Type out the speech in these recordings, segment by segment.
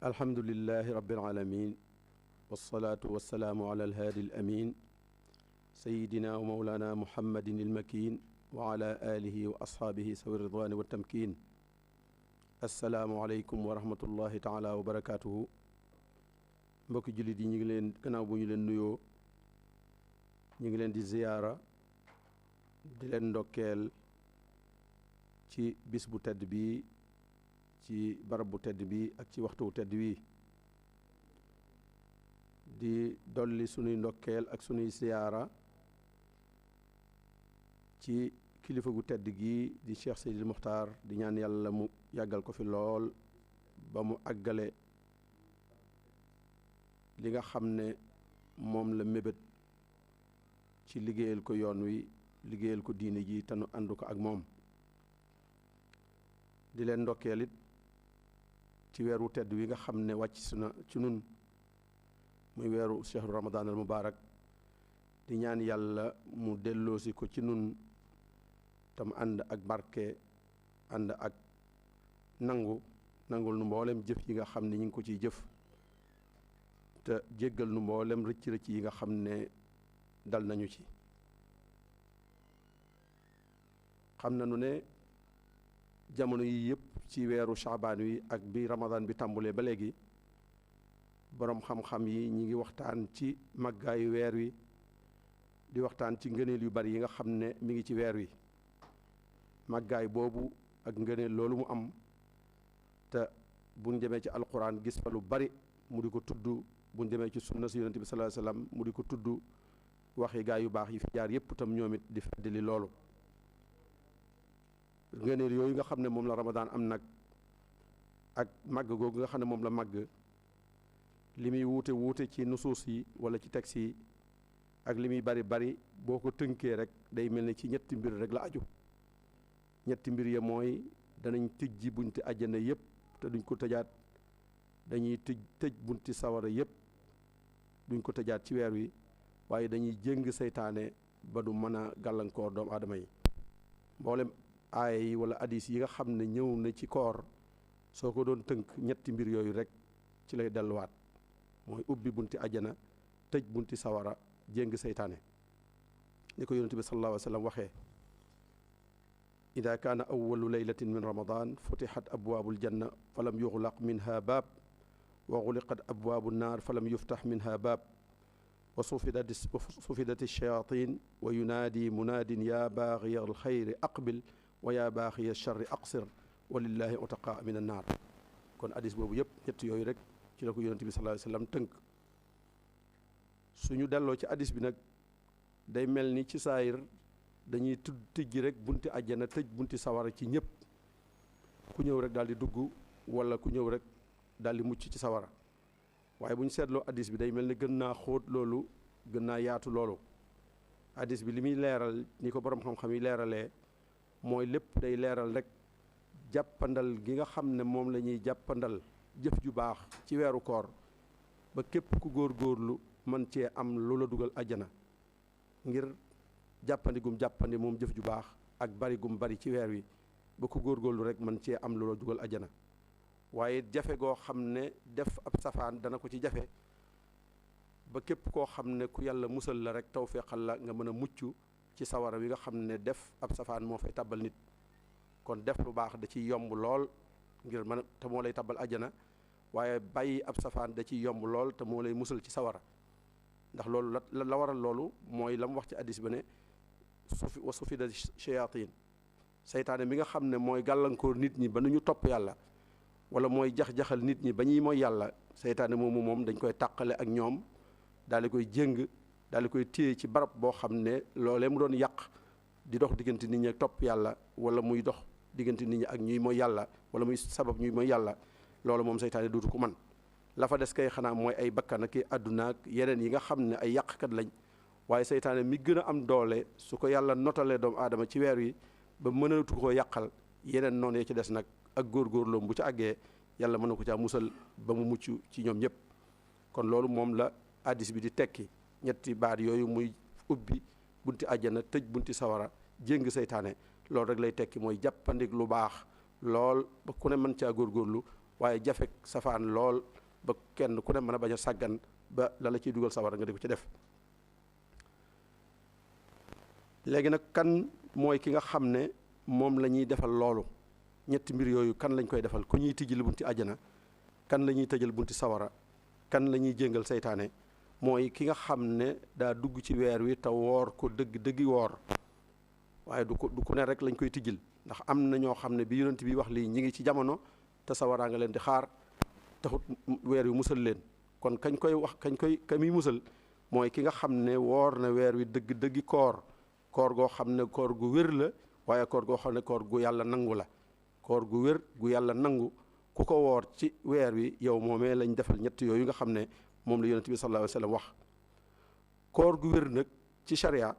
alhamdulilahi rabbil alamin wasalaatu wasalaamu ala alhaadi alamin sayidina wa mawlana muhammadin ilmakin wa ala alihi wa ashaabihi sawi ridwani wa tamkin assalaamu aleykum wa rahmatullahi taala wa barakatuhu mbokki jullit yi ñu ngi leen gannaaw bu ñu leen nuyoo ñu ngi leen di ziyaara di leen ndokkeel ci bis bu tedd bi ci barab bu tedd bi ak ci waxtu bu tedd wi di dolli sunuy ndokkeel ak sunuy ziyaara ci kilifa gu tedd gi di Cheikh Seydil Muxtaar di ñaan yàlla mu yàggal ko fi lool ba mu àggale li nga xam ne moom la mébét ci liggéeyal ko yoon wi liggéeyal ko diine ji te nu ànd ko ak moom di leen ndokkeel it ci weeru tedd wi nga xam ne wàcc si na ci nun muy weeru shahru ramadan al mubarak di ñaan yàlla mu delloosi ko ci nun tam ànd ak barke ànd ak nangul nu mboolem jëf yi nga xam ne ñu ngi ko ciy jëf te jéggal nu mboolem rëcc yi nga xam ne dal nañu ci xam nañu ne jamono yi yëpp ci weeru shaabaan wi ak bi ramadan bi tàmbulee ba léegi boroom xam-xam yi ñi ngi waxtaan ci màggaayu weer wi di waxtaan ci ngëneel yu bari yi nga xam ne mi ngi ci weer wi màggaay boobu ak ngëneel loolu mu am te buñ demee ci alquran gis fa lu bari mu di ko tudd buñ demee ci sunna si yonente bi sallallahu alayhi wasallam mu di ko tudd waxi gaa yu baax yi fi jaar yépp tam ñoom it di feddali loolu ngëneel yooyu nga xam ne moom la ramadaan am nag ak màgg googu nga xam ne moom la màgg li muy wuute ci nusuus yi wala ci texte yi ak li muy bari boo ko tënkee rek day mel ni ci ñetti mbir rek la aju ñetti mbir ya mooy danañ tëjji bunti àjjana yépp te duñ ko tëjaat dañuy tëj bunti sawara yépp duñ ko tëjaat ci weer wi waaye dañuy jéng seytaane ba du mën a gàllankoor doomu aadama yi mboolem aaya yi wala hadis yi nga xam ne ñëw na ci koor soo ko doon tënk ñetti mbir yooyu rek ci lay delluwaat mooy ubbi bunti àjjana tëj bunti sawara jéng seytaane ni ko yonent bi sallallahu alayhi wa sallam waxee ida kaana awalu laylatin min ramadan futixat abwaabul janna falam yuxlaq minha baab wa xuliqat abwaabu naar falam yuftax minha baab wa sufidat shayatin wa yunaadi munaadin yaa baaxiya alxayri aqbil wa yaa baaxiya charri aqsir wa lillahi utaqa min annaar kon hadis boobu yëpp ñett yooyu rek ci la ko yonent bi sallallahu alayhi wa sallam tënk suñu delloo ci hadis bi nag day mel ni ci saayir dañuy tëj rek bunti àjjana tëj bunti sawara ci ñëpp ku ñëw rek daal di dugg wala ku ñëw rek daal di mucc ci sawara waaye bu ñu seetloo hadis bi day mel ni gën naa xóot loolu gën naa yaatu loolu hadis bi li muy leeral ni ko borom xam-xam yi leeralee mooy lépp day leeral rek jàppandal gi nga xam ne moom la ñuy jàppandal jëf ju baax ci weeru koor ba képp ku góorgóorlu mën cee am lu la dugal àjjana ngir jàppandi moom jëf ju baax ak bari gum bari ci weer wi ba ku góorgóorlu rek mën cee am lu la dugal àjjana waaye jafe goo xam ne def ab safaan dana ko ci jafe ba képp koo xam ne ku yàlla musal la rek tawfeexal la nga mën a mucc ci sawara wi nga xam ne def ab safaan moo fay tabbal nit kon def lu baax da ciy yomb lool ngir mën a te moo lay tabbal àjjana waaye bàyyi ab safaan da ciy yomb lool te moo lay musal ci sawara ndax loolu la waral loolu mooy la mu wax ci hadiis ba ne wa sufida shayatin seytaane mi nga xam ne mooy gàllankoor nit ñi ba nu ñu topp yàlla wala mooy jax-jaxal nit ñi ba ñuy mooy yàlla seytaane moom dañ koy tàqale ak ñoom daal di koy jéng daal di koy téye ci barab boo xam ne loolee mu doon yàq di dox diggante nit ñi ak topp yàlla wala muy dox diggante nit ñi ak ñuy mooy yàlla wala muy sabab ñuy mooy yàlla loolu moom seytaane dootu ko man la fa des kay xanaa mooy ay bakkan ak àdduna ak yeneen yi nga xam ne ay yàqkat lañ waaye seytaane mi gën a am doole su ko yàlla notalee doomu aadama ci weer wi ba mënatu koo yàqal yeneen noonu ya ci des nag ak góorgóorloom bu ci àggee yàlla mën na ko caa musal ba mu mucc ci ñoom ñëpp kon loolu moom la hadis bi di tekki ñetti baat yooyu muy ubbi bunti àjjana tëj bunti sawara jéng seytaane loolu rek lay tekki mooy jàppandik lu baax lool ba ku ne mën caa góorgóorlu waaye jafe safaan lool ba kenn ku ne mën a bañ a sàggan ba la la ciy dugal sawara nga di ko ci def. léegi nag kan mooy ki nga xam ne moom la ñuy defal loolu ñetti mbir yooyu kan lañ koy defal ku ñuy tijjil bunti àjjana, kan la ñuy tëjal bunti sawara, kan la ñuy jéngal seytaane. mooy ki nga xam ne daa dugg ci weer wi te woor ko dëggi woor, waaye du ku ne rek lañ koy tijjil, ndax am na ñoo xam ne bi yonent bi wax lii ñi ngi ci jamono te sawaraa nga leen di xaar taxut weer wi musal leen. kon ka muy musal mooy ki nga xam ne woor na weer wi dëggi koor goo xam ne koor gu wér la, waaye koor goo xam ne koor gu yàlla nangu la. koor gu wér gu yàlla nangu ku ko woor ci weer wi yow moomee lañ defal ñett yooyu nga xam ne moom la yonent bi sallallahu alayhi wa sallam wax. koor gu wér nag ci sharia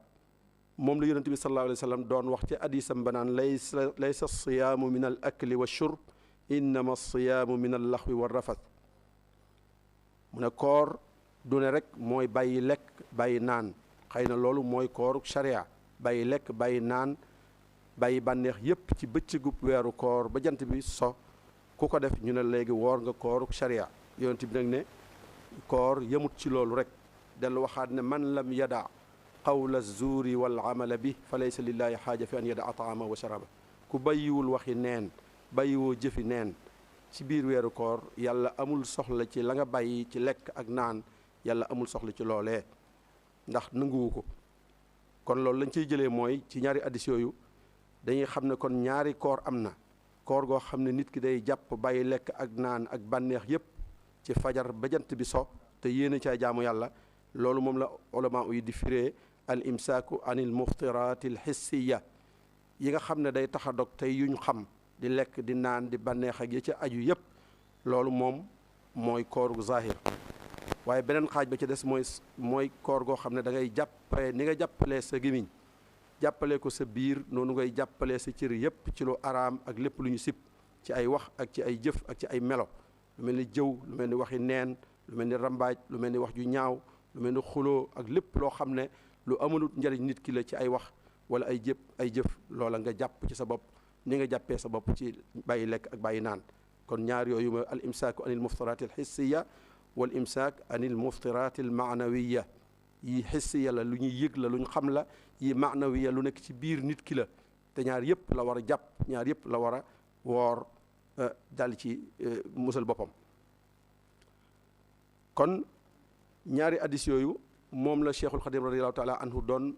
moom la yonent bi sallallahu alayhi wa sallam doon wax ci hadiisam ba naan laysa siyaamu min al akli wa shurb innama siyaamu min al laxwi wa rafat. mu ne koor du ne rek mooy bàyyi lekk bàyyi naan, xëy na loolu mooy kooru sharia, bàyyi lekk bàyyi naan bàyyi bànneex yépp ci bëccëgub weeru koor ba jant bi so ku ko def ñu ne léegi woor nga kooru sharia. yonent bi nag ne koor yemut ci loolu rek, dellu waxaat ne man lam yada qawla zuuri wal amala bi fa laysa lillahi xaaja fi an yada taama wa sharaba. ku bàyyiwul waxi neen bàyyiwoo jëfi neen ci biir weeru koor yàlla amul soxla ci la nga bàyyi ci lekk ak naan, yàlla amul soxla ci loolee ndax nanguwu ko. kon loolu lañ ciy jëlee mooy ci ñaari addis yooyu dañuy xam ne kon ñaari koor am na. koor goo xam ne nit ki day jàpp bàyyi lekk ak naan ak bànneex yépp ci fajar ba jant bi so te yéene caa jaamu yàlla, loolu moom la ulama yi di firee al imsaaku anil muftiraati al hissiya, yi nga xam ne day tax a dog tey yuñ xam di lekk di naan di bànneex ak ya ca aju yépp, loolu moom mooy kooru zahir. waaye beneen xaaj ba ci des mooy koor goo xam ne da ngay jàppale ni nga jàppalee sa gémmiñ jàppale ko sa biir, noonu ngay jàppalee sa cër yépp ci lu araam ak lépp lu ñu sib ci ay wax ak ci ay jëf ak ci ay melo, lu mel ni jëw, lu mel ni waxi neen, lu mel ni rambaaj, lu mel ni wax ju ñaaw, lu mel ni xuloo ak lépp loo xam ne lu amalut njariñ nit ki la ci ay wax wala ay jëf loola nga jàpp ci sa bopp ni nga jàppee sa bopp ci bàyyi lekk ak bàyyi naan. kon ñaar yooyu mooy al imsaaku anil muftiraati al hissiya wal imsaak anil muftiraati al maanawiya. yi hissiya la lu ñuy yëg la lu ñu xam la, yi maanawiya lu nekk ci biir nit ki la, te ñaar yëpp la war a jàpp, ñaar yëpp la war a woor dal ci musal boppam. kon ñaari addis yooyu moom la Cheikhul Xadim radiyallahu taala anhu doon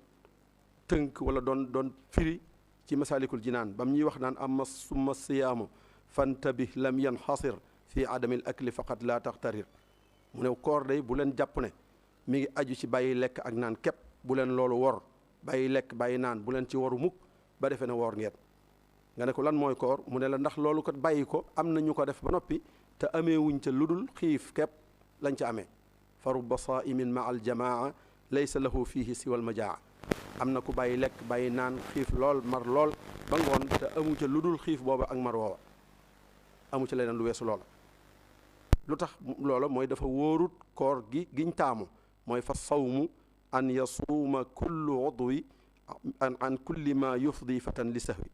tënk wala doon firi ci masalikul jinaan bam ñuy wax naan amma summa siyaamu fantabih lam yanxasir fi adamil akli faqat la taxtarir. mu ne koor day bu leen jàpp ne mi ngi aju ci bàyyi lekk ak naan képp, bu leen loolu wor, bàyyi lekk bàyyi naan bu leen ci waru mukk ba defee ne woor ngeen. nga ne ko lan mooy koor, mu ne la ndax loolu ko bàyyi ko am na ñu ko def ba noppi te amee wuñ ca lu dul xiif képp lañ ca amee. fa rubba saa'imin ma al jamaa laysa lahu fihi siwal majaa. am na ku bàyyi lekk bàyyi naan xiif lool mar lool ba ngoon te amu ca lu dul xiif booba ak mar woowa, amu ca leneen lu weesu loola. lu tax loola mooy dafa wóorut koor giñ taamu mooy fa sawmu an yasuuma kullu udwi an kulli ma yufdi fatan li sahwi.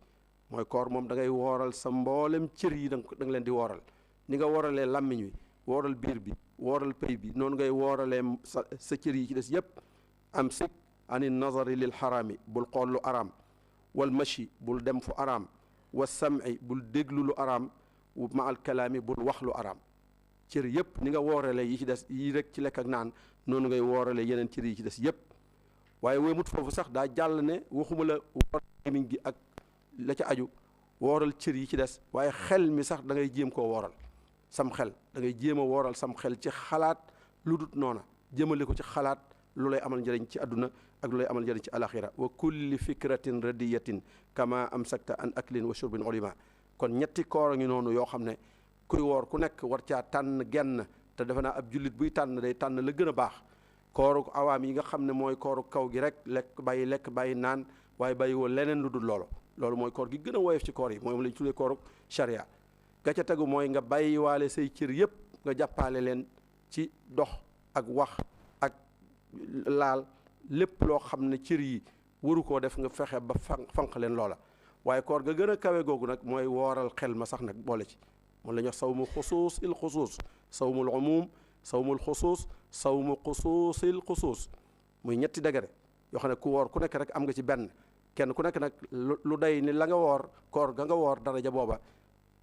mooy koor moom da ngay wooral sa mboolem cër yi da nga leen di wooral, ni nga wooralee làmmiñ wi wooral biir bi wooral pay bi, noonu ngay wooralee sa cër yi ci des yépp. am sik ani nazari lil xaraami, bul xool lu araam, wal mashi bul dem fu araam, wa sam'i bul déglu lu araam, ma al kalaami bul wax lu araam. cër yépp ni nga wooralee yi ci des yi rek ci lekk ak naan, noonu ngay wooralee yeneen cër yi ci des yépp. waaye wéemut foofu sax daa jàll ne waxuma la wooral gémmiñ gi ak la ca aju, wooral cër yi ci des, waaye xel mi sax da ngay jéem koo wooral sam xel, da ngay jéem a wooral sam xel ci xalaat lu dut noona, jëmale ko ci xalaat lu lay amal njëriñ ci àdduna ak lu lay amal njëriñ ci alaxira. wa kulli fikratin radiyatin kama amsakta an aklin wa shurbin ulima. kon ñetti koor a ngi noonu yoo xam ne kuy woor ku nekk war caa tànn genn, te defe naa ab jullit buy tànn day tànn la gën a baax. kooru awaam yi nga xam ne mooy kooru kaw gi rek lekk bàyyi naan, waaye bàyyi woo leneen lu dul loolu mooy koor gi gën a woyof ci koor yi, mooy lañ tuddee kooru sharia. ga ca tegu mooy nga bàyyi waale say cër yépp nga jàppaale leen ci dox ak wax ak laal lépp loo xam ne cër yi waru koo def nga fexe ba fanq leen loola. waaye koor ga gën a kawe googu nag mooy wooral xel ma sax nag boole ci, moom la ñuy wax sawmu xusuus il xusuus sawmul umum sawmul xusuus sawmu xusuusil xusuus muy ñetti degré yoo xam ne ku woor ku nekk rek am nga ci benn kenn ku nekk nag lu day ni la nga woor koor ga nga woor daraja booba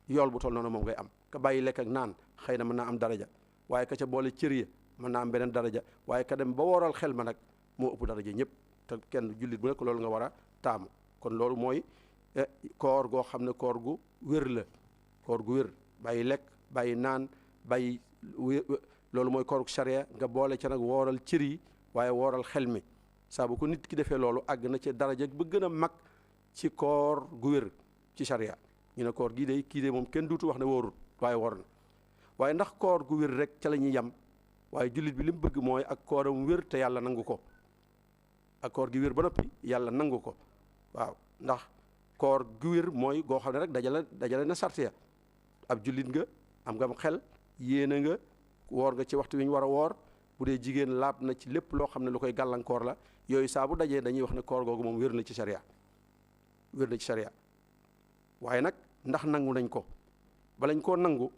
yool bu toll noonu moom ngay am ka bàyyi lekk ak naan xëy na mën naa am daraja waaye ka ca boole cër ya mën naa am beneen daraja waaye ka dem ba wooral xel ma nag moo ëpp daraja ñëpp te kenn jullit bu nekk loolu nga war a taamu kon loolu mooy koor goo xam ne koor gu wér la koor gu wér bàyyi lekk bàyyi naan bàyyi loolu mooy kooruk charia nga boole ca nag wooral cër yi waaye wooral xel mi saa bu ko nit ki defee loolu àgg na ci daraja ba gën a mag ci koor gu wér ci charia ñu ne koor gii de kii de moom kenn duutu wax ne wóorul waaye wóor na waaye ndax koor gu wér rek ca la ñuy yem waaye jullit bi li mu bëgg mooy ak kooram wér te yàlla nangu ko ak koor gi wér ba noppi yàlla nangu ko waaw ndax koor gu wér mooy goo xam ne rek dajale na sart ya ab jullit nga am nga xel yéene nga woor nga ci waxtu wi ñu war a woor bu dee jigéen laab na ci lépp loo xam ne lu koy gàllankoor la yooyu saa bu dajee dañuy wax ne koor googu moom wér na ci sharia wér na ci sharia waaye nag ndax nangu nañ ko balañ koo nangu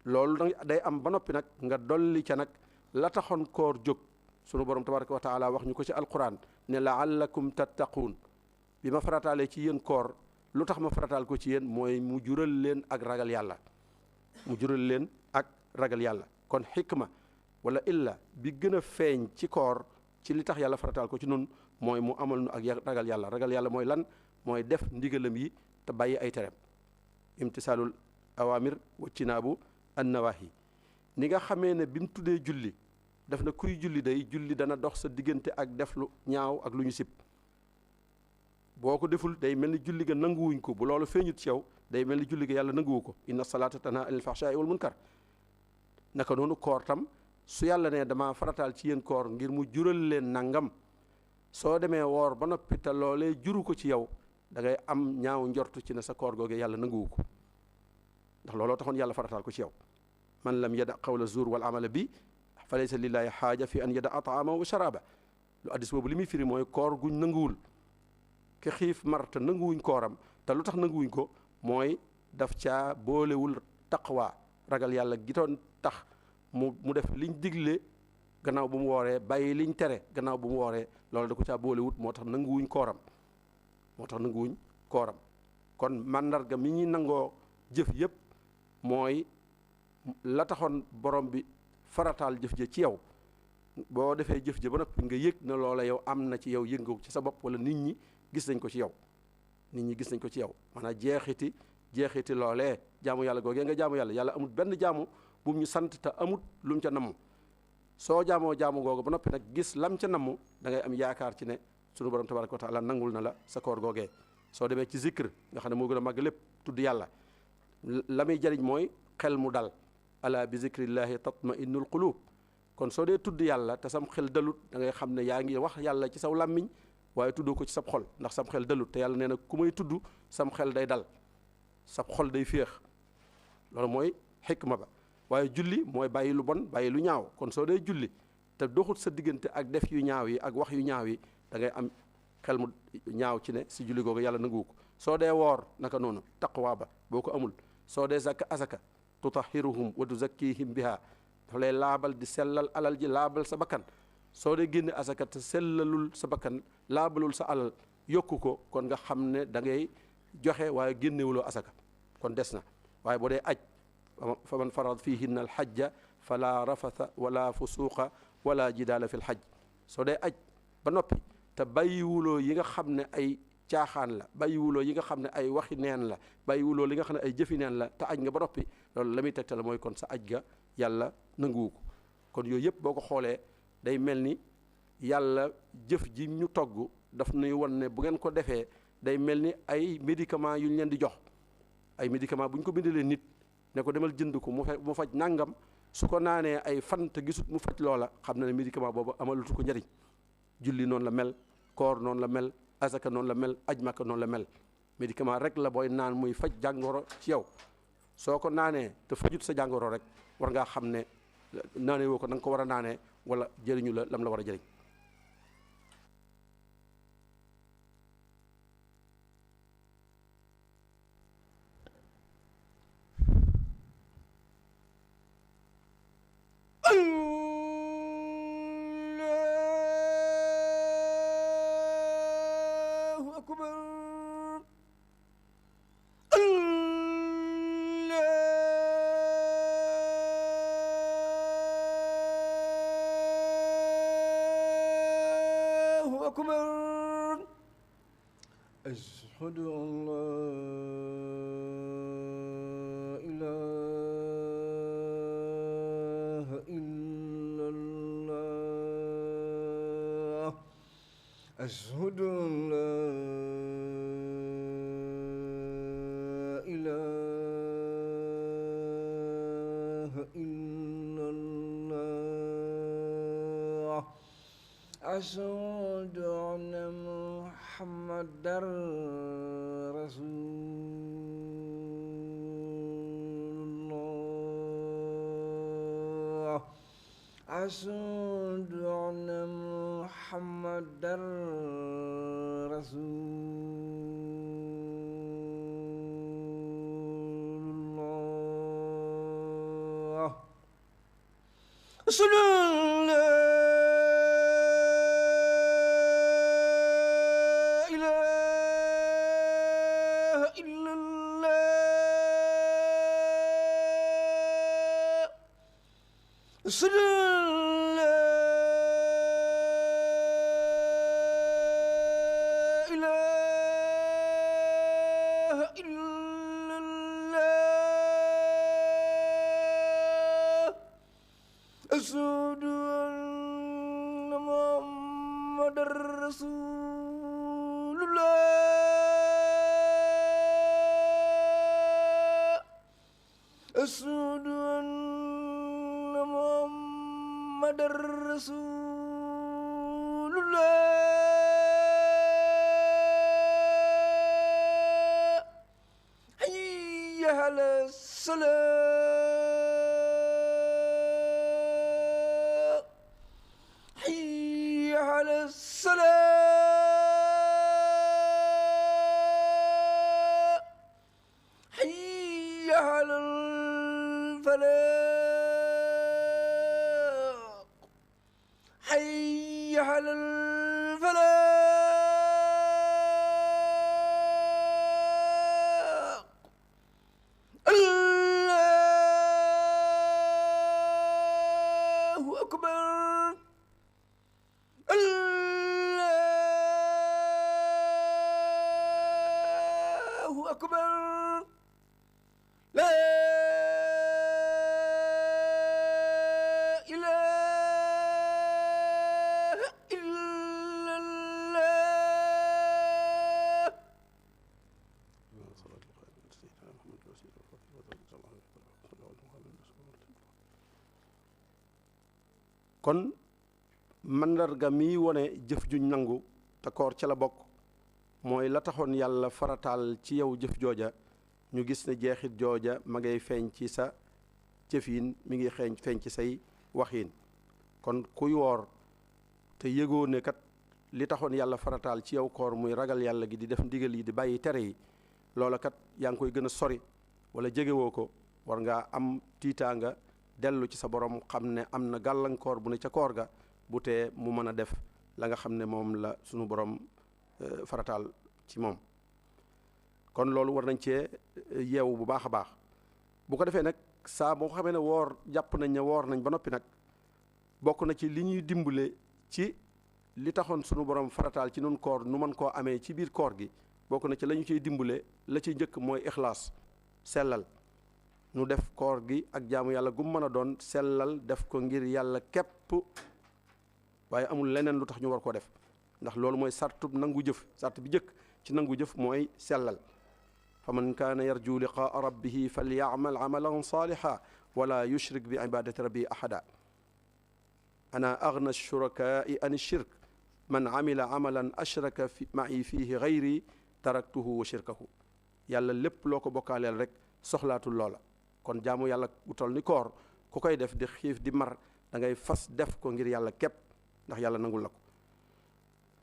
loolu day am ba noppi nag nga dolli ca nag la taxoon koor jóg sunu borom tabaraka wa taala wax ñu ko ci alquran ne laallakum tattaquun bi ma farataalee ci yéen koor lu tax ma farataal ko ci yéen mooy mu jural leen ak ragal yàlla mu jural leen ak ragal yàlla kon xikma wala illa bi gën a feeñ ci koor ci li tax yàlla farataal ko ci nun mooy mu amal nu ak ragal yàlla mooy lan mooy def ndigalam yi te bàyyi ay tereem imtisaalul awamir waccinaabu annawahi ni nga xamee ne bi mu tuddee julli daf na kuy julli day julli dana dox sa diggante ak def lu ñaaw ak lu ñu sib boo ko deful day mel ni julli ga nanguwuñ ko bu loolu feeñut ci yow day mel ni julli ga yàlla nanguwu ko inna salaata tanha anil fahshaai wal munkar naka noonu koor tam su yàlla ne dama farataal ci yéen koor ngir mu jural leen nangam soo demee woor ba noppi te loolee juru ko ci yow da ngay am ñaaw njortu ci ne sa koor googee yàlla nanguwu ko ndax looloo taxoon yàlla farataal ko ci yow man lam yada qawla zuur wal amala bi fa laysa lillahi xaaja fi an yada taamahu wa sharaba lu addis boobu li muy firi mooy koor guñ nanguwul ke xiif mar te nanguwuñ kooram te lu tax nanguwuñ ko mooy daf caa boolewul taqwa ragal yàlla gitoon tax mu def liñ digle gannaaw bu mu wooree bàyyi liñ tere gannaaw bu mu wooree loolu da ko caa boolewut moo tax nanguwuñ kooram kon màndarga mi ñuy nangoo jëf yépp mooy la taxoon borom bi farataal jëf ja ci yow boo defee jëf ja ba noppi nga yëg na loola yow am na ci yow yëg nga ci sa bopp wala nit ñi gis nañ ko ci yow maanaam jeexiti loolee jaamu yàlla googee nga jaamu yàlla amul benn jaamu bu mu ñu sant te amut lu mu ca namm soo jaamoo jaamu googu ba noppi nag gis lam ca namm da ngay am yaakaar ci ne sunu borom tabaraka wa taala nangul na la sa koor googee soo demee ci zikr nga xam ne moo gën a màgg lépp tudd yàlla la muy jariñ mooy xel mu dal ala bi zikrillahi tatma'innul qulub kon soo dee tudd yàlla te sam xel dalut da ngay xam ne yaa ngi wax yàlla ci saw làmmiñ waaye tuddoo ko ci sab xol ndax sam xel dalut te yàlla nee na ku may tudd sam xel day dal sab xol day féex loolu mooy xikma ba waaye julli mooy bàyyi lu bon bàyyi lu ñaaw kon soo dee julli te doxut sa diggante ak def yu ñaaw yi ak wax yu ñaaw yi da ngay am xel mu ñaaw ci ne si julli googu yàlla nanguwu ko soo dee woor naka noonu taqwa ba boo ko amul soo dee zakka asaka tutahiruhum wa tuzakkihim biha dafa lay laabal di sellal alal ji laabal sa bakkan soo dee génne asaka te sellalul sa bakkan laabalul sa alal yokku ko kon nga xam ne da ngay joxe waaye génnewuloo asaka kon des na waaye boo dee aj fa man farad fihinna al hajja fala rafatha wala fusuqa wala jidaala fi l hajj soo dee aj ba noppi te bàyyiwuloo yi nga xam ne ay caaxaan la bàyyiwuloo yi nga xam ne ay waxi neen la bàyyiwuloo li nga xam ne ay jëfi neen la te aj nga ba noppi loolu la muy tegtal mooy kon sa aj ga yàlla nanguwu ko kon yooyu yëpp boo ko xoolee day mel ni yàlla jëf ji ñu togg daf nuy won ne bu ngeen ko defee day mel ni ay médicament yu ñu leen di jox ay médicament bu ñu ko bindalee nit ne ko demal jënd ko mu faj nangam su ko naanee ay fan te gisut mu faj loola xam na ne médicament boobu amalatu ko njëriñ julli noonu la mel koor noonu la mel asaka noonu la mel aj maka noonu la mel médicament rek la booy naan muy faj jàngoro ci yow soo ko naanee te fajut sa jàngoro rek war ngaa xam ne naanee woo ko na nga ko war a naanee wala jëriñu la lam la war a jëriñ Allahu akbar. Allahu akbar. Ashhadu an la ilaha illallah. Ashhadu an la ilaha illallah. Ashhadu anna Muhammadar Rasulullah. Ashhadu anna Muhammadar Rasulullah. Ashhadu an la ilaha illallah. Ashhadu an la ilaha illallah. Ashhadu anna Muhammadar Rasulullah. Ashhadu anna Muhammadar Rasulullah. Hayya ala salat. Hayya ala salat. Hayya ala falah. Hayya ala falah. Allahu akbar. Allahu akbar. La ilaha illallah. kon mandarga mi wone jëf juñ nangu te koor ca la bokk mooy la taxoon yàlla farataal ci yow jëf jooja ñu gis ne jeexit jooja ma ngay feeñ ci sa jëfin mi ngi feeñ ci say waxiin kon kuy woor te yëgoo ne kat li taxoon yàlla farataal ci yow koor muy ragal yàlla gi di def ndigal yi di bàyyi tere yi loola kat yaa ngi koy gën a sori wala jegewoo ko war ngaa am tiitaanga dellu ci sa borom xam ne am na gàllankoor bu ne ca koor ga bu tee mu mën a def la nga xam ne moom la sunu borom farataal ci moom kon loolu war nañ cee yeewu bu baax a baax bu ko defee nag saa boo xamee ne woor jàpp nañ ne woor nañ ba noppi nag bokk na ci li ñuy dimbale ci li taxoon sunu borom farataal ci nun koor nu mën koo amee ci biir koor gi bokk na ci la ñu ciy dimbale la ci njëkk mooy ixlaas sellal nu def koor gi ak jaamu yàlla gu mën a doon sellal def ko ngir yàlla képp waaye amul leneen lu tax ñu war koo def ndax loolu mooy sartub nangu jëf sart bi jëkk ci nangu jëf mooy sellal fa man kaana yarju liqaa rabbihi falyamal amalan saaliha wala yushrik bi ibadati rabbihi ahada ana agna shurakaai an shirk man amila amalan ashraka ma'i fihi gayri taraktuhu wa shirkahu yàlla lépp loo ko bokkaaleel rek soxlaatul loola kon jaamu yàlla bu toll ni koor ku koy def di xiif di mar da ngay fas def ko ngir yàlla képp ndax yàlla nangul la ko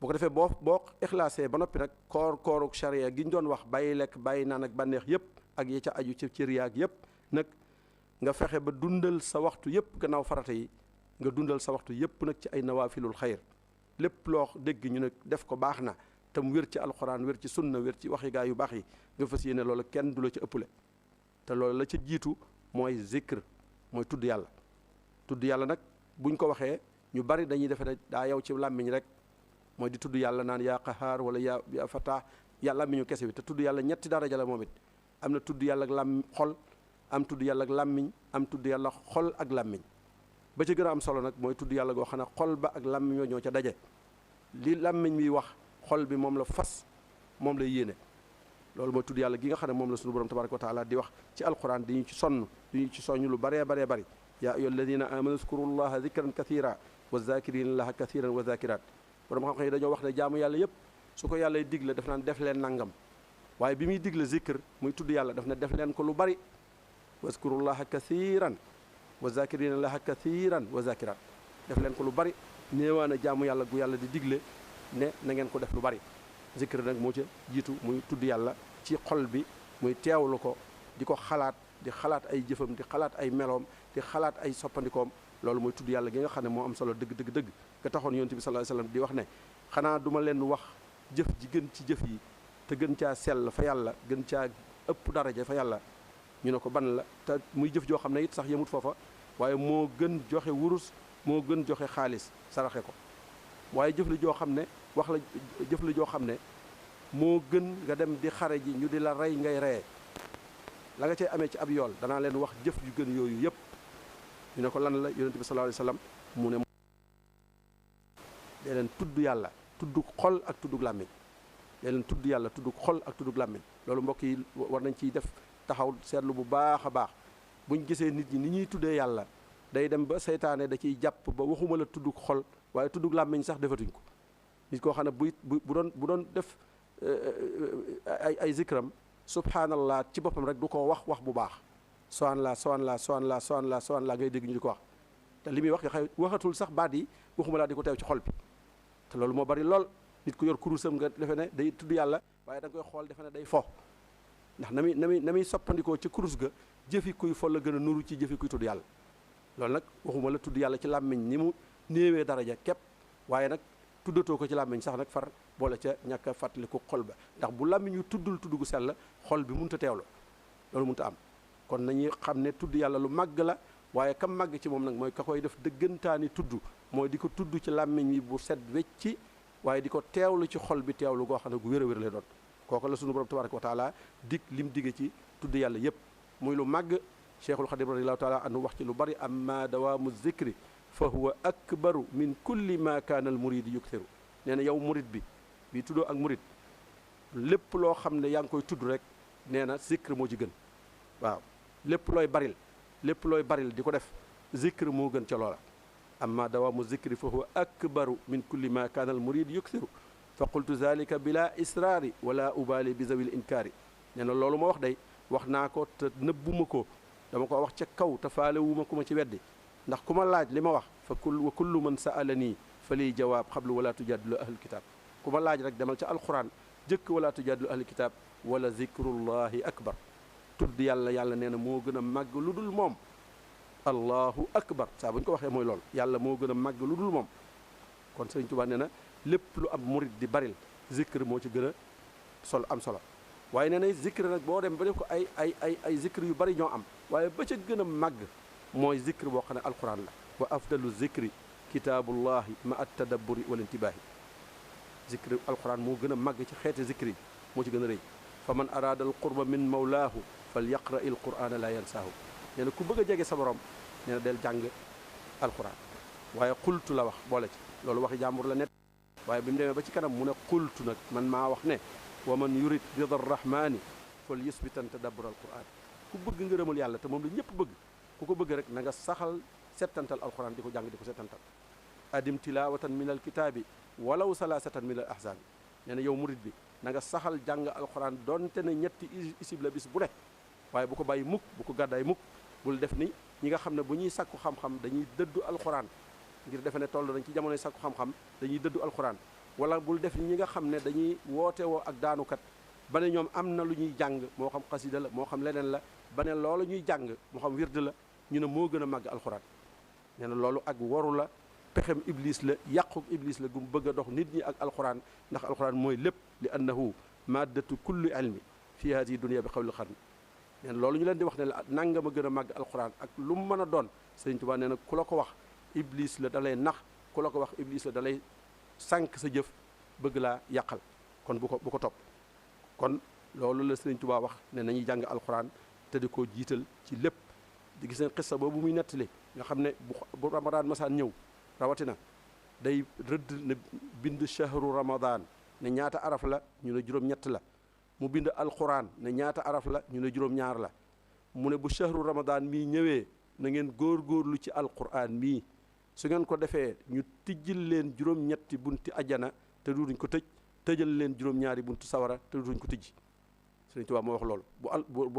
bu ko defee boo ixlaasee ba noppi nag kooruk charia gi ñu doon wax bàyyi lekk bàyyi naan ak bànneex yépp ak yi ca aju ci cër yaag yépp nag nga fexe ba dundal sa waxtu yépp gannaaw farata yi nga dundal sa waxtu yépp nag ci ay nawaafilul xayr lépp loo dégg ñu ne def ko baax na te mu wér ci alxuraan wér ci sunna wér ci waxi gaa yu baax yi nga fas yéene loolu kenn du la ci ëppale te loolu la ca jiitu mooy zikr mooy tudd yàlla. tudd yàlla nag buñ ko waxee ñu bari dañuy defe ne daa yow ci làmmiñ rek mooy di tudd yàlla naan yaa qahaar wala yaa fatah yaa làmmiñu kese bi te tudd yàlla ñetti daraja la moom it am na tudd yàlla ak xol am tudd yàlla ak làmmiñ am tudd yàlla xol ak làmmiñ ba ca gën a am solo nag mooy tudd yàlla goo xam ne xol ba ak làmmiñ ñoo ca daje li làmmiñ bi wax xol bi moom la fas moom lay yéene loolu mooy tudd yàlla gi nga xam ne moom la sunu borom tabaraka wa taala di wax ci alquran di ñu ci sonn di ñu ci soññ lu baree baree bari yaa ayyuha alladina amanu zkuru llaha zikran kathira wa zakirina llaha kathiran wa zakirat borom xam-xam yi dañoo wax ne jaamu yàlla yépp su ko yàlla digle daf naan def leen nangam waaye bi muy digle zikr muy tudd yàlla daf ne def leen ko lu bari wazkuru llaha kathiran wa zakirina llaha kathiran wa zakirat def leen ko lu bari néewaana jaamu yàlla gu yàlla di digle ne na ngeen ko def lu bari zikr nag moo ca jiitu muy tudd yàlla ci xol bi muy teewlu ko di ko xalaat di xalaat ay jëfam di xalaat ay meloom di xalaat ay soppandikoom loolu mooy tudd yàlla gi nga xam ne moo am solo dëgg dëgg dëgg nga taxoon yonent bi sallallahu alayhi wasallam di wax ne xanaa duma leen wax jëf ji gën ci jëf yi te gën caa sell fa yàlla gën caa ëpp daraja fa yàlla ñu ne ko ban la te muy jëf joo xam ne it sax yemut foofa waaye moo gën joxe wurus moo gën joxe xaalis saraxe ko waaye jëf la joo xam ne wax la jëf la joo xam ne moo gën nga dem di xare ji ñu di la rey ngay reyee la nga cay amee ci ab yool danaa leen wax jëf yu gën yooyu yëpp ñu ne ko lan la yonent bi sallallahu alayhi wasallam mu ne dee leen tudd yàlla tuddug xol ak tuddug làmmiñ dee leen tudd yàlla tuddug xol ak tuddug làmmiñ loolu mbokk yi war nañ ciy def taxaw seetlu bu baax a baax buñ gisee nit ñi ni ñuy tuddee yàlla day dem ba seytaane da ciy jàpp ba waxuma la tuddug xol waaye tuddug làmmiñ sax defatuñ ko nit koo xam ne bu doon def ay zikram subhanallah ci boppam rek du ko wax bu baax subhanallah ngay dégg ñu di ko wax te li muy wax waxatul sax baat yi waxuma laa di ko teew ci xol bi te loolu moo bari lool nit ku yor kurusam nga defe ne day tudd yàlla waaye da nga koy xool defe ne day fo ndax na muy soppandikoo ci kurus ga jëfi kuy fo la gën a nuru ci jëfi kuy tudd yàlla loolu nag waxuma la tudd yàlla ci làmmiñ ni mu néewee daraja képp waaye nag tuddatoo ko ci làmmiñ sax nag far boole ca ñàkk a fàttaliku xol ba ndax bu làmmiñ yu tuddul tudd gu sell xol bi mënut a teewlu loolu mënut a am kon nañuy xam ne tudd yàlla lu màgg la waaye kam màgg ci moom nag mooy ka koy def dëggantaani tudd mooy di ko tudd ci làmmiñ wi bu set wecci waaye di ko teewlu ci xol bi teewlu goo xam ne gu wér a wér lay doon kooku la sunu borom tabaraka wa taala lim digge ci tudd yàlla yépp muy lu màgg cheikhul xadim radiyallahu taala anhu wax ci lu bari amma dawaamu zikri fa huwa akbaru min kulli ma kaana al muridi yukthiru nee na yow murid bi tuddoo ak murid lépp loo xam ne yaa ngi koy tudd rek nee na zikr moo ci gën waaw lépp looy baril di ko def zikr moo gën ca loola amma dawaamu zikri fa huwa akbaru min kulli ma kaana al murid yukthiru fa qultu zalika bila israari wala ubali bi zawil inkaari nee na loolu ma wax day wax naa ko te nëbbuma ko dama ko wax ca kaw te faale wuma ku ma ci weddi ndax ku ma laaj li ma wax fa wa kullu man sa'alanii fa liy jawaab xablu wala tujaadilu ahlul kitaab ku ma laaj rek demal ca alquran jëkk wala tujaadilu ahlul kitaab wala zikrullahi akbar tudd yàlla nee na moo gën a màgg lu dul moom allahu akbar saa bu ñu ko waxee mooy loolu yàlla moo gën a màgg lu dul moom kon Sëriñ Tuubaa nee na lépp lu am murid di baril zikr moo ci gën a am solo waaye nee na zikr nag boo dem ba def ko ay zikr yu bari ñoo am waaye ba ca gën a màgg mooy zikr boo xam ne alquran la wa afdalu zikri kitaabullahi ma at tadabburi wal intibaahi zikr alquran moo gën a màgg ci xeeti zikr yi moo ci gën a rëy fa man araada al qurba min mawlaahu fal yaqra il qur'ana la yansaahu nee na ku bëgg a jege sa borom nee na del jàng alquran waaye xultu la wax boole ci loolu waxi jàmbur la net waaye bi mu demee ba ci kanam mu ne xultu nag man maa wax ne wa man yurid rida rahmani fal yusbitan tadabbur alquran ku bëgg ngërëmul yàlla te moom la ñëpp bëgg ku ko bëgg rek na nga saxal settantal alquran di ko jàng di ko settantal adim tilawatan min alkitaabi walaw salasatan min al ahzaabi nee na yow murid bi na nga saxal jàng alquran donte ne ñetti isib la bis bu ne waaye bu ko bàyyi mukk bu ko gàddaay mukk bul def ni ñi nga xam ne bu ñuy sàkku xam-xam dañuy dëddu alquran ngir defe ne toll nañ ci jamonoy sàkku xam-xam dañuy dëddu alquran wala bul def ni ñi nga xam ne dañuy woote woo ak daanukat ba ne ñoom am na lu ñuy jàng moo xam xasida la moo xam leneen la ba ne loolu ñuy jàng moo xam wird la ñu ne moo gën a màgg alquran nee na loolu ak waru la pexem iblis la yàqu iblis la gu mu bëgg a dox nit ñi ak alquran ndax alquran mooy lépp li annahu maddatu kulli ilmi fi hadihi dunia bi xawli xarni nee na loolu ñu leen di wax ne la nangama gën a màgg alquran ak lu mu mën a doon Sëriñ Tuubaa nee na ku la ko wax iblis la da lay nax ku la ko wax iblis la da lay sànq sa jëf bëgg laa yàqal kon bu ko topp kon loolu la Sëriñ Tuubaa wax ne nañuy jàng alquran te di ko jiital ci lépp di gis ne xissa boobu muy nettali nga xam ne bu ramadaan masaan ñëw rawatina day rëdd ne bind shahru ramadan ne ñaata araf la ñu ne juróom-ñett la mu bind alquran ne ñaata araf la ñu ne juróom-ñaar la mu ne bu shahru ramadan mii ñëwee na ngeen góor-góorlu ci alquran mii su ngeen ko defee ñu tijjil leen juróom-ñetti bunti ajjana te duuduñ ko tëjal leen juróom-ñaari buntu sawara te duuduñ ko tijji Sëriñ Tuubaa moo wax loolu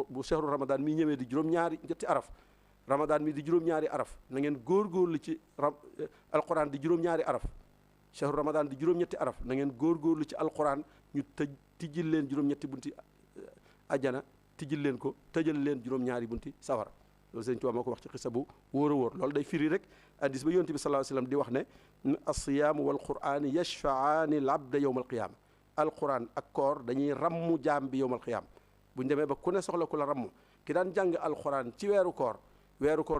bu shahru ramadan mii ñëwee di juróom-ñaari ñetti araf ramadan mi di juróom-ñaari araf na ngeen góorgóorlu ci alquran di juróom-ñaari araf shahru ramadan di juróom-ñetti araf na ngeen góorgóorlu ci alquran ñu tijjil leen juróom-ñetti bunti ajjana tijjil leen ko tëjal leen juróom-ñaari bunti sawara loolu Sëriñ Tuubaa moo ko wax ci xisa bu wóor a wóor loolu day firi rek hadiis ba yonent bi sallallahu alayhi wasallam di wax ne as-siyaamu wal qur'aani yashfa'aani al abda yawma al qiyaama alquran ak koor dañuy rammu jaam bi yawma al qiyaama buñu demee ba ku ne soxla ku la rammu ki daan jàng alquran ci weeru koor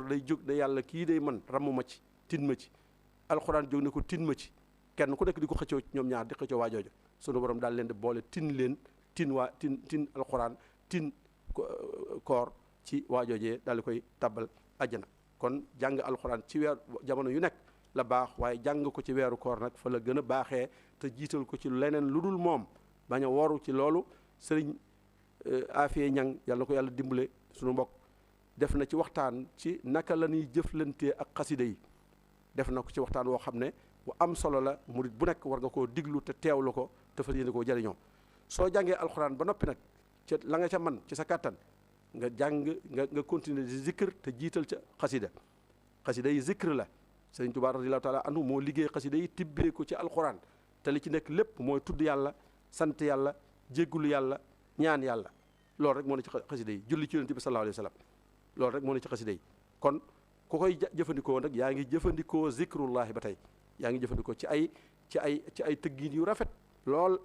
day jóg ne yàlla kii day man rammu ma ci tin ma ci alquran jóg ne ko tin ma ci kenn ku nekk di ko xëccoo ñoom ñaar di xëccoo waajoojo sunu borom daal leen di boole tin alquran tin koor ci waajoojee daal di koy tabbal ajjana kon jàng alquran ci weer jamono yu nekk la baax waaye jàng ko ci weeru koor nag fa la gën a baaxee te jiital ko ci leneen lu dul moom bañ a waru ci loolu sëriñ Afiye Ñang yàlla na ko yàlla dimbale sunu mbokk def na ci waxtaan ci naka la ñuy jëflantee ak xasida yi def na ko ci waxtaan woo xam ne bu am solo la murit bu nekk war nga koo diglu te teewlu ko te fas yéene koo jariñoo soo jàngee alxuraan ba noppi nag ca la nga ca man ci sa kàttan nga jàng nga continuer di zikr te jiital ca xasida yi zikr la Sëriñ Tuubaa radiyallaahu taala anhu moo liggéey xasida yi tibbee ko ci alxuraan te li ci nekk lépp mooy tudd yàlla sant yàlla jéggulu yàlla ñaan yàlla loolu rek moo ne ci xasida yi julli ci yonent bi sallallaahu alayhi wa sallam loolu rek moo ne ci xasida yi kon ku koy jëfandikoo nag yaa ngi jëfandikoo zikrullahi ba tey yaa ngi jëfandikoo ci ay tëggiin yu rafet lool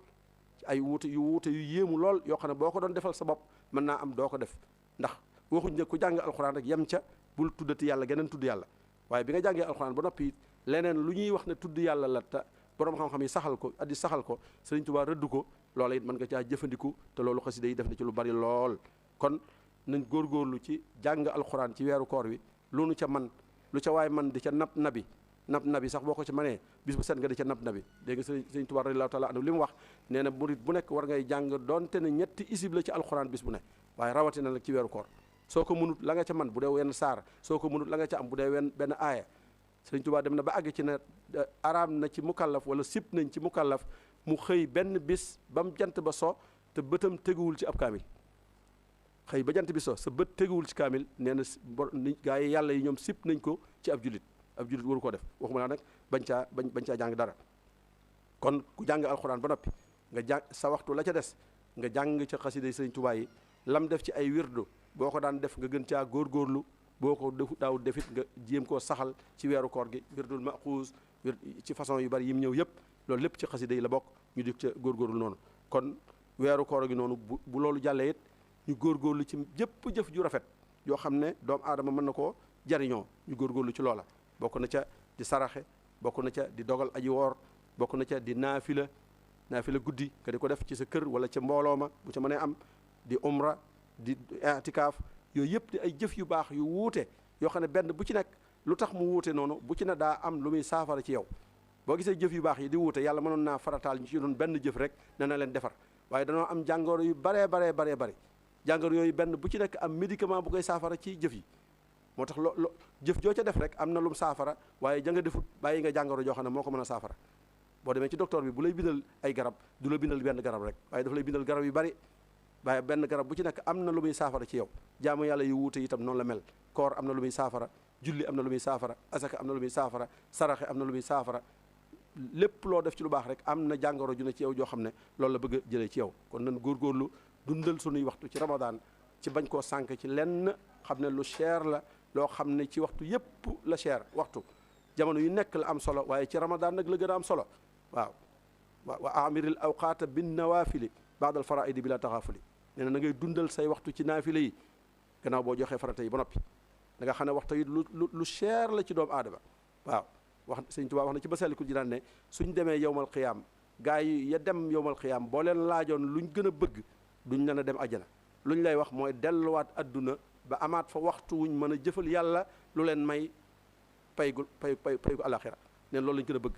ci ay wuute yu yéemu lool yoo xam ne boo ko doon defal sa bopp mën naa am doo ko def ndax waxuñ ne ku jàng alxuraan rek yem ca bul tuddati yàlla geneen tudd yàlla waaye bi nga jàngee alxuraan ba noppi leneen lu ñuy wax ne tudd yàlla la te borom xam-xam yi saxal ko addi saxal ko Sëriñ Tuubaa rëdd ko loola it mën nga caa jëfandiku te loolu xasida yi def na ci lu bari lool kon nañ góorgóorlu ci jàng alxuraan ci weeru koor wi lu nu ca man lu ca waay man di ca nab nabi sax boo ko ci manee bis bu set nga di ca nab nabi dégg nga Sëriñ Tuubaa radiyallaahu taala anhu li mu wax nee na murit bu nekk war ngay jàng donte ne ñetti isib la ci alxuraan bis bu ne waaye rawatina nag ci weeru koor soo ko mënut la nga ca man bu dee wenn saar soo ko mënut la nga ca am bu dee benn aaya Sëriñ Tuubaa dem na ba àgg ci ne araam na ci mukallaf wala sib nañ ci mukallaf mu xëy benn bis ba mu jant ba so te bëtam teguwul ci ab kaamil xëy ba jant bi so sa bët teguwul ci kaamil nee na gaa yi yàlla yi ñoom sib nañ ko ci ab julit waru ko def waxuma laa nag bañ caa jàng dara kon ku jàng alxuraan ba noppi nga jàng sa waxtu la ca des nga jàng ca xasida yi Sëriñ Tuubaa yi lam def ci ay wirdu boo ko daan def nga gën caa góorgóorlu boo ko daaw defit nga jéem koo saxal ci weeru koor gi wirdul maxuus ci façon yu bari yi mu ñëw yëpp loolu lépp ci xasida yi la bokk ñu di ca góorgóorlu noonu kon weeru koor gi noonu bu loolu jàllee it ñu góorgóorlu ci jëpp jëf ju rafet yoo xam ne doomu aadama mën na koo jariñoo ñu góorgóorlu ci loola bokk na ca di saraxe bokk na ca di dogal aji woor bokk na ca di naafila guddi nga di ko def ci sa kër wala ca mbooloo ma bu ca mënee am di umra di i'tikaaf yooyu yëpp di ay jëf yu baax yu wuute yoo xam ne benn bu ci nekk lu tax mu wuute noonu bu ci ne daa am lu muy saafara ci yow boo gisee jëf yu baax yi di wuute yàlla mënoon naa farataal ñu ci doon benn jëf rek ne na leen defar waaye danoo am jàngoro yu baree bari jàngoro yooyu benn bu ci nekk am médicament bu koy saafara ci jëf yi moo tax jëf joo ca def rek am na lum saafara waaye ja nga defut bàyyi nga jàngoro joo xam ne moo ko mën a saafara boo demee ci docteur bi bu lay bindal ay garab du la bindal benn garab rek waaye dafa lay bindal garab yu bari waaye benn garab bu ci nekk am na lu muy saafara ci yow jaamu yàlla yu wuute itam noonu la mel koor am na lu muy saafara julli am na lu muy saafara asaka am na lu muy saafara saraxe am na lu muy saafara lépp loo def ci lu baax rek am na jàngoro ju ne ci yow joo xam ne loolu la bëgg a jëlee ci yow kon nan góorgóorlu dundal sunuy waxtu ci Ramadan ci bañ koo sànk ci lenn xam ne lu cher la loo xam ne ci waxtu yépp la cher waxtu jamono yu nekk la am solo waaye ci ramadan nag la gën a am solo waaw wa amiril awqaata bin nawafili baadal faraidi bi la taxaafuli nee na ngay dundal say waxtu ci naafile yi gannaaw boo joxee farata yi ba noppi da nga xam ne waxtu yi lu cher la ci doomu aadama waaw wax Sëñ Tuubaa wax na ci Masaalikul Jinaan ne suñ demee yowmal xiyaam gaa yi ya dem yowmal xiyaam boo leen laajoon luñ gën a bëgg duñ leen a dem ajjana luñ lay wax mooy delluwaat adduna ba amaat fa waxtu wuñ mën a jëfal yàlla lu leen may paygu alaxira neen loolu lañ gën a bëgg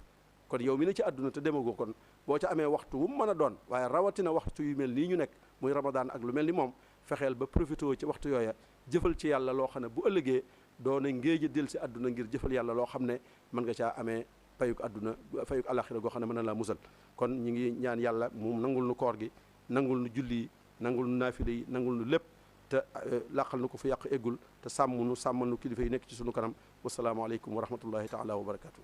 kon yow mi ne ci àdduna te demagoo kon boo ca amee waxtu wu mu mën a doon waaye rawatina waxtu yu mel nii ñu nekk muy ramadaan ak lu mel ni moom fexeel ba profité ci waxtu yooya jëfal ci yàlla loo xam ne bu ëllëgee doona ngéej a del si àdduna ngir jëfal yàlla loo xam ne mën nga caa amee payuk àdduna payuk alaxira goo xam ne mën na laa musal kon ñi ngi ñaan yàlla mu nangul nu koor gi nangul nu julli yi nangul nu naafile yi nangul nu lépp te làqal nu ko fu yàq eggul te sàmm nu sàmmal nu kilifa yi nekk ci sunu kanam wasalaamaaleykum wa rahmatullahi taala wa barakatuh